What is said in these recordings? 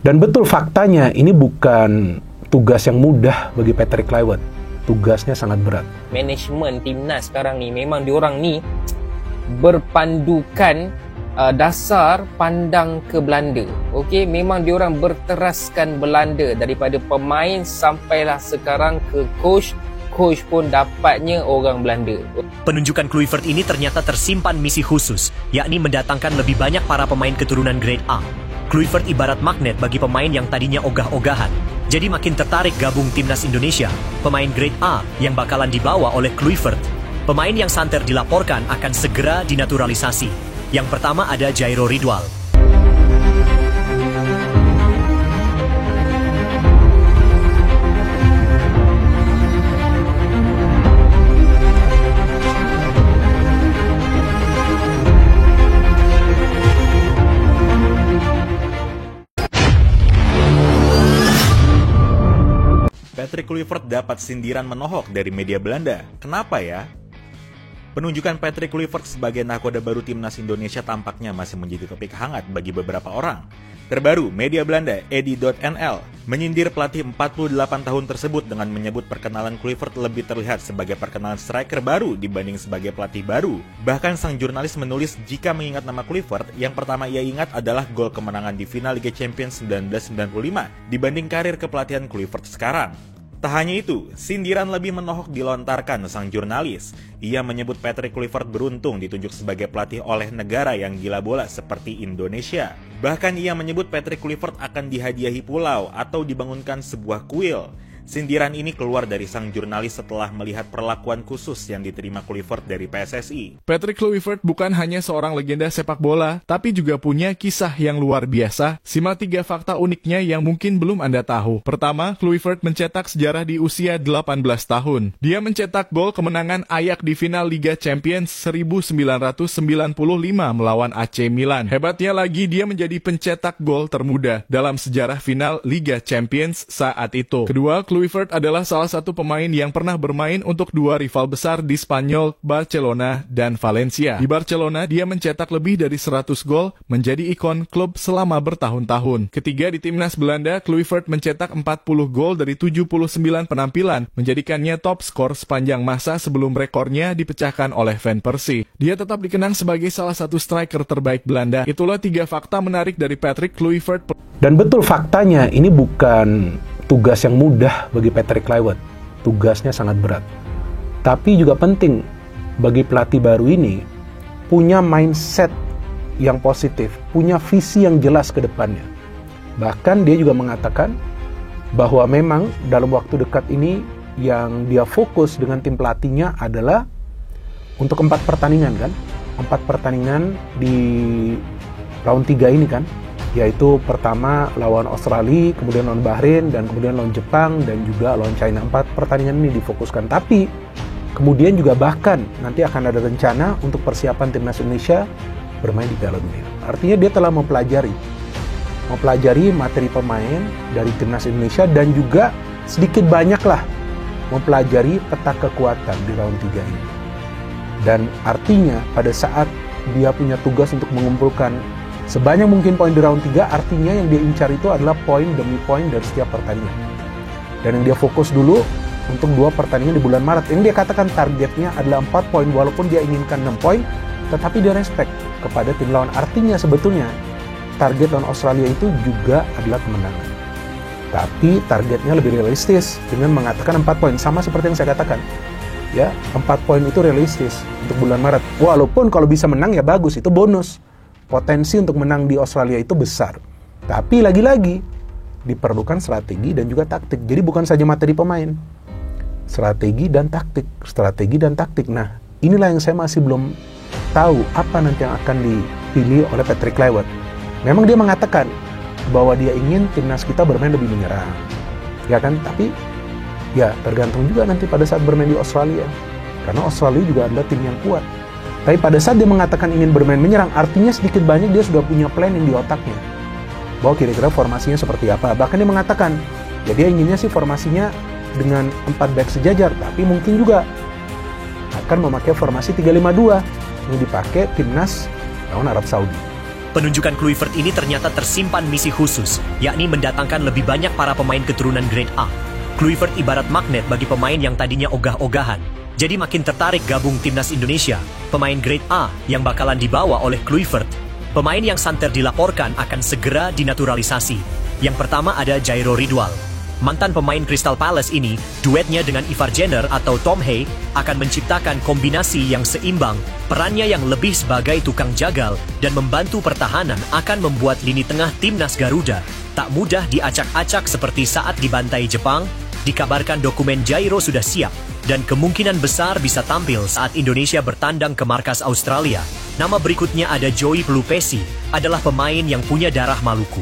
Dan betul faktanya, ini bukan tugas yang mudah bagi Patrick Kluivert. Tugasnya sangat berat. Manajemen timnas sekarang ni memang diorang ni berpandukan dasar pandang ke Belanda. Okey, memang diorang berteraskan Belanda daripada pemain sampailah sekarang ke coach. Coach pun dapatnya orang Belanda. Penunjukan Kluivert ini ternyata tersimpan misi khusus, yakni mendatangkan lebih banyak para pemain keturunan grade A. Kluivert ibarat magnet bagi pemain yang tadinya ogah-ogahan. Jadi makin tertarik gabung timnas Indonesia, pemain grade A yang bakalan dibawa oleh Kluivert. Pemain yang santer dilaporkan akan segera dinaturalisasi. Yang pertama ada Jairo Ridwal. Patrick Kluivert dapat sindiran menohok dari media Belanda. Kenapa ya? Penunjukan Patrick Kluivert sebagai nakoda baru timnas Indonesia tampaknya masih menjadi topik hangat bagi beberapa orang. Terbaru, media Belanda Edi.nl menyindir pelatih 48 tahun tersebut dengan menyebut perkenalan Kluivert lebih terlihat sebagai perkenalan striker baru dibanding sebagai pelatih baru. Bahkan sang jurnalis menulis jika mengingat nama Kluivert, yang pertama ia ingat adalah gol kemenangan di final Liga Champions 1995 dibanding karir kepelatihan Kluivert sekarang. Tak hanya itu, sindiran lebih menohok dilontarkan sang jurnalis. Ia menyebut Patrick Kluivert beruntung ditunjuk sebagai pelatih oleh negara yang gila bola seperti Indonesia. Bahkan ia menyebut Patrick Kluivert akan dihadiahi pulau atau dibangunkan sebuah kuil. Sindiran ini keluar dari sang jurnalis setelah melihat perlakuan khusus yang diterima Kluivert dari PSSI. Patrick Kluivert bukan hanya seorang legenda sepak bola, tapi juga punya kisah yang luar biasa. Simak 3 fakta uniknya yang mungkin belum Anda tahu. Pertama, Kluivert mencetak sejarah di usia 18 tahun. Dia mencetak gol kemenangan Ajax di final Liga Champions 1995 melawan AC Milan. Hebatnya lagi, dia menjadi pencetak gol termuda dalam sejarah final Liga Champions saat itu. Kedua, Kluivert adalah salah satu pemain yang pernah bermain untuk 2 rival besar di Spanyol, Barcelona dan Valencia. Di Barcelona, dia mencetak lebih dari 100 gol, menjadi ikon klub selama bertahun-tahun. Ketiga, di timnas Belanda, Kluivert mencetak 40 gol dari 79 penampilan, menjadikannya top skor sepanjang masa sebelum rekornya dipecahkan oleh Van Persie. Dia tetap dikenang sebagai salah satu striker terbaik Belanda. Itulah 3 fakta menarik dari Patrick Kluivert. Dan betul faktanya, ini bukan tugas yang mudah bagi Patrick Kluivert. Tugasnya sangat berat. Tapi juga penting bagi pelatih baru ini punya mindset yang positif, punya visi yang jelas ke depannya. Bahkan dia juga mengatakan bahwa memang dalam waktu dekat ini yang dia fokus dengan tim pelatihnya adalah untuk 4 pertandingan kan. 4 pertandingan di round 3 ini kan. Yaitu pertama lawan Australia, kemudian lawan Bahrain, dan kemudian lawan Jepang, dan juga lawan China. 4 pertandingan ini difokuskan. Tapi kemudian juga bahkan nanti akan ada rencana untuk persiapan timnas Indonesia bermain di Piala Dunia. Artinya dia telah mempelajari materi pemain dari timnas Indonesia dan juga sedikit banyaklah mempelajari peta kekuatan di round 3 ini. Dan artinya pada saat dia punya tugas untuk mengumpulkan sebanyak mungkin poin di round 3, artinya yang dia incar itu adalah poin demi poin dari setiap pertandingan. Dan yang dia fokus dulu untuk 2 pertandingan di bulan Maret. Yang dia katakan targetnya adalah 4 poin, walaupun dia inginkan 6 poin, tetapi dia respect kepada tim lawan. Artinya sebetulnya target lawan Australia itu juga adalah kemenangan. Tapi targetnya lebih realistis dengan mengatakan 4 poin. Sama seperti yang saya katakan. Ya, 4 poin itu realistis untuk bulan Maret. Walaupun kalau bisa menang ya bagus, itu bonus. Potensi untuk menang di Australia itu besar. Tapi lagi-lagi diperlukan strategi dan juga taktik. Jadi bukan saja materi pemain. Strategi dan taktik. Nah, inilah yang saya masih belum tahu apa nanti yang akan dipilih oleh Patrick Kluivert. Memang dia mengatakan bahwa dia ingin timnas kita bermain lebih menyerang. Ya kan? Tapi ya tergantung juga nanti pada saat bermain di Australia. Karena Australia juga adalah tim yang kuat. Tapi pada saat dia mengatakan ingin bermain menyerang, artinya sedikit banyak dia sudah punya planning di otaknya. Bahwa kira-kira formasinya seperti apa. Bahkan dia mengatakan, ya dia inginnya sih formasinya dengan 4 back sejajar, tapi mungkin juga akan memakai formasi 3-5-2 yang dipakai timnas lawan Arab Saudi. Penunjukan Kluivert ini ternyata tersimpan misi khusus, yakni mendatangkan lebih banyak para pemain keturunan grade A. Kluivert ibarat magnet bagi pemain yang tadinya ogah-ogahan. Jadi makin tertarik gabung timnas Indonesia, pemain grade A yang bakalan dibawa oleh Kluivert. Pemain yang santer dilaporkan akan segera dinaturalisasi. Yang pertama ada Jairo Ridwal. Mantan pemain Crystal Palace ini, duetnya dengan Ivar Jenner atau Tom Hay akan menciptakan kombinasi yang seimbang. Perannya yang lebih sebagai tukang jagal dan membantu pertahanan akan membuat lini tengah timnas Garuda tak mudah diacak-acak seperti saat dibantai Jepang. Dikabarkan dokumen Jairo sudah siap dan kemungkinan besar bisa tampil saat Indonesia bertandang ke markas Australia. Nama berikutnya ada Joey Pelupesi, adalah pemain yang punya darah Maluku.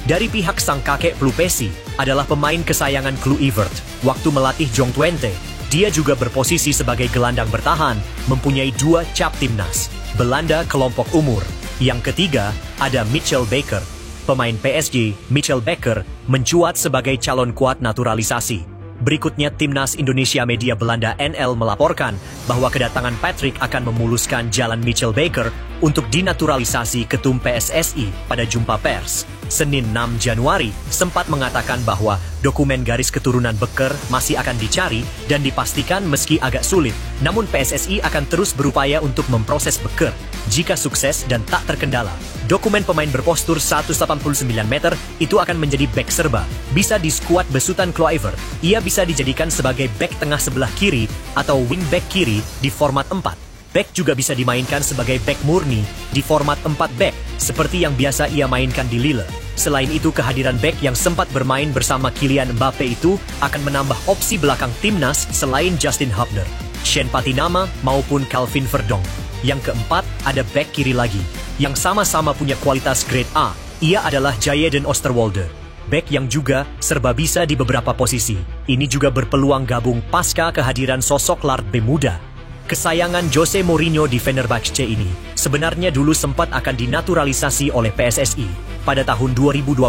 Dari pihak sang kakek Pelupesi adalah pemain kesayangan Kluivert waktu melatih Jong Twente. Dia juga berposisi sebagai gelandang bertahan, mempunyai 2 cap timnas, Belanda kelompok umur. Yang ketiga ada Mitchell Baker. Pemain PSG, Mitchell Baker, mencuat sebagai calon kuat naturalisasi. Berikutnya timnas Indonesia Media Belanda NL melaporkan bahwa kedatangan Patrick akan memuluskan jalan Mitchell Baker untuk dinaturalisasi ketum PSSI pada jumpa pers. Senin 6 Januari sempat mengatakan bahwa dokumen garis keturunan Baker masih akan dicari dan dipastikan meski agak sulit. Namun PSSI akan terus berupaya untuk memproses Baker. Jika sukses dan tak terkendala, dokumen pemain berpostur 189 meter itu akan menjadi bek serba. Bisa di skuad besutan Kluivert. Ia bisa dijadikan sebagai bek tengah sebelah kiri atau wing back kiri di format 4. Bek juga bisa dimainkan sebagai bek murni di format 4 bek, seperti yang biasa ia mainkan di Lille. Selain itu, kehadiran bek yang sempat bermain bersama Kylian Mbappe itu akan menambah opsi belakang timnas selain Justin Hubner, Shen Patinama maupun Calvin Verdong. Yang keempat, ada bek kiri lagi, yang sama-sama punya kualitas grade A. Ia adalah Jayden Osterwolde, bek yang juga serba bisa di beberapa posisi. Ini juga berpeluang gabung pasca kehadiran sosok Lard Bemuda. Kesayangan Jose Mourinho di Fenerbahce ini sebenarnya dulu sempat akan dinaturalisasi oleh PSSI pada tahun 2021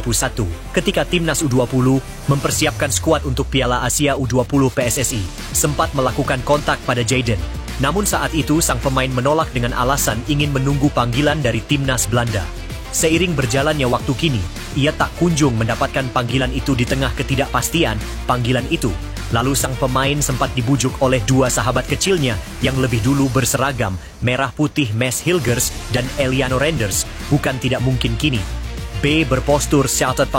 ketika timnas U20 mempersiapkan skuad untuk Piala Asia U20 PSSI sempat melakukan kontak pada Jayden. Namun saat itu sang pemain menolak dengan alasan ingin menunggu panggilan dari timnas Belanda. Seiring berjalannya waktu kini, ia tak kunjung mendapatkan panggilan itu di tengah ketidakpastian panggilan itu. Lalu sang pemain sempat dibujuk oleh 2 sahabat kecilnya yang lebih dulu berseragam merah putih Mes Hilgers dan Eliano Renders. Bukan tidak mungkin kini B berpostur 189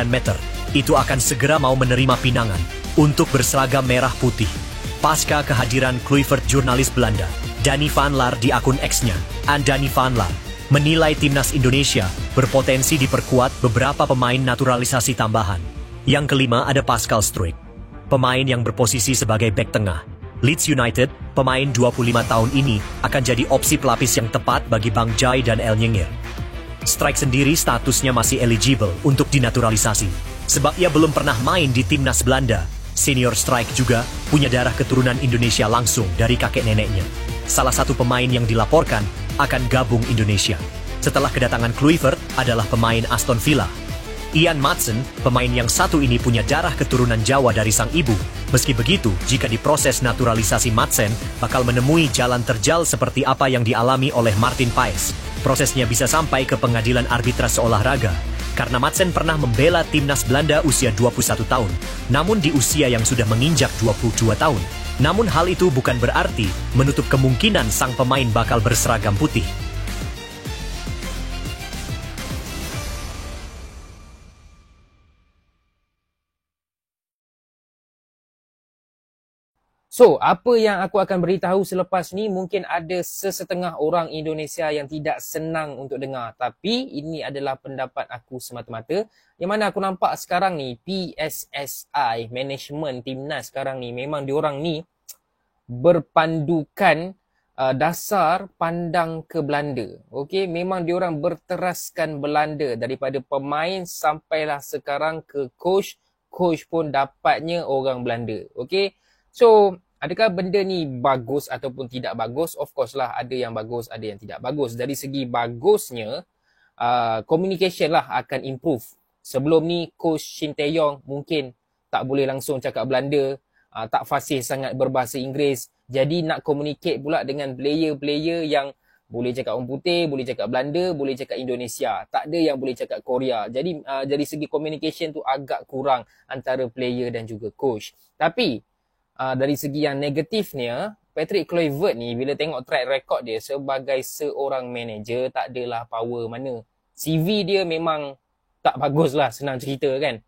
meter itu akan segera mau menerima pinangan untuk berseragam merah putih. Pasca kehadiran Kluivert, jurnalis Belanda Danny van Laar di akun X-nya Danny van Laar menilai timnas Indonesia berpotensi diperkuat beberapa pemain naturalisasi tambahan. Yang kelima ada Pascal Struijk, pemain yang berposisi sebagai bek tengah. Leeds United, pemain 25 tahun ini akan jadi opsi pelapis yang tepat bagi Bang Jai dan El Nyengir. Struijk sendiri statusnya masih eligible untuk dinaturalisasi, sebab ia belum pernah main di timnas Belanda. Senior Struijk juga punya darah keturunan Indonesia langsung dari kakek neneknya. Salah satu pemain yang dilaporkan akan gabung Indonesia setelah kedatangan Kluivert adalah pemain Aston Villa. Ian Maatsen, pemain yang satu ini punya darah keturunan Jawa dari sang ibu. Meski begitu, jika diproses naturalisasi, Maatsen bakal menemui jalan terjal seperti apa yang dialami oleh Martin Paes. Prosesnya bisa sampai ke pengadilan arbitrase olahraga. Karena Maatsen pernah membela timnas Belanda usia 21 tahun, namun di usia yang sudah menginjak 22 tahun. Namun hal itu bukan berarti menutup kemungkinan sang pemain bakal berseragam putih. So, apa yang aku akan beritahu selepas ni mungkin ada sesetengah orang Indonesia yang tidak senang untuk dengar. Tapi ini adalah pendapat aku semata-mata. Yang mana aku nampak sekarang ni PSSI, management timnas sekarang ni, memang diorang ni berpandukan dasar pandang ke Belanda. Okey, memang diorang berteraskan Belanda daripada pemain sampailah sekarang ke coach. Coach pun dapatnya orang Belanda. Okey. So, adakah benda ni bagus ataupun tidak bagus? Of course lah, ada yang bagus, ada yang tidak bagus. Dari segi bagusnya, communication lah akan improve. Sebelum ni, Coach Shin Tae-yong mungkin tak boleh langsung cakap Belanda, tak fasih sangat berbahasa Inggeris. Jadi nak communicate pula dengan player-player yang Boleh cakap orang putih, boleh cakap Belanda, boleh cakap Indonesia. Tak ada yang boleh cakap Korea. Jadi dari segi communication tu agak kurang antara player dan juga coach. Tapi dari segi yang negatifnya, Patrick Kluivert ni bila tengok track record dia sebagai seorang manager, tak adalah power mana. CV dia memang tak bagus lah, senang cerita kan.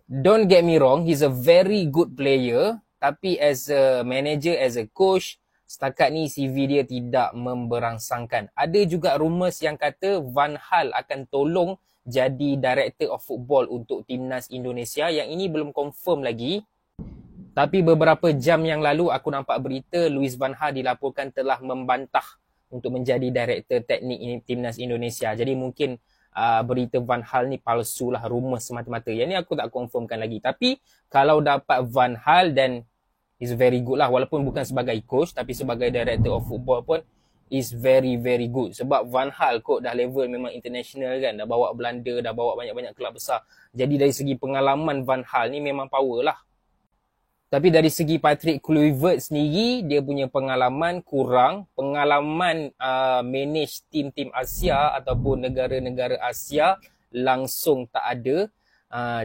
Don't get me wrong, he's a very good player. Tapi as a manager, as a coach, setakat ni CV dia tidak memberangsangkan. Ada juga rumours yang kata Van Gaal akan tolong jadi Director of Football untuk Timnas Indonesia. Yang ini belum confirm lagi. Tapi beberapa jam yang lalu aku nampak berita Louis Van Gaal dilaporkan telah membantah untuk menjadi Director Teknik Timnas Indonesia. Jadi mungkin berita Van Gaal ni palsu lah, rumours semata-mata. Yang ni aku tak confirmkan lagi. Tapi kalau dapat Van Gaal dan is very good lah, walaupun bukan sebagai coach tapi sebagai Director of Football pun is very very good. Sebab Van Gaal kot dah level memang international kan, dah bawa Belanda, dah bawa banyak-banyak kelab besar. Jadi dari segi pengalaman Van Gaal ni memang power lah. Tapi dari segi Patrick Kluivert sendiri, dia punya pengalaman kurang. Pengalaman manage tim-tim Asia ataupun negara-negara Asia langsung tak ada.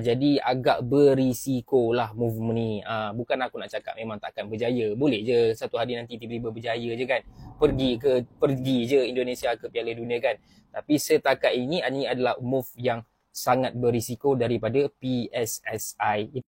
Jadi agak berisiko lah move ni. Bukan aku nak cakap memang takkan berjaya. Boleh je satu hari nanti tiba-tiba berjaya je kan. Pergi je Indonesia ke Piala Dunia kan. Tapi setakat ini adalah move yang sangat berisiko daripada PSSI.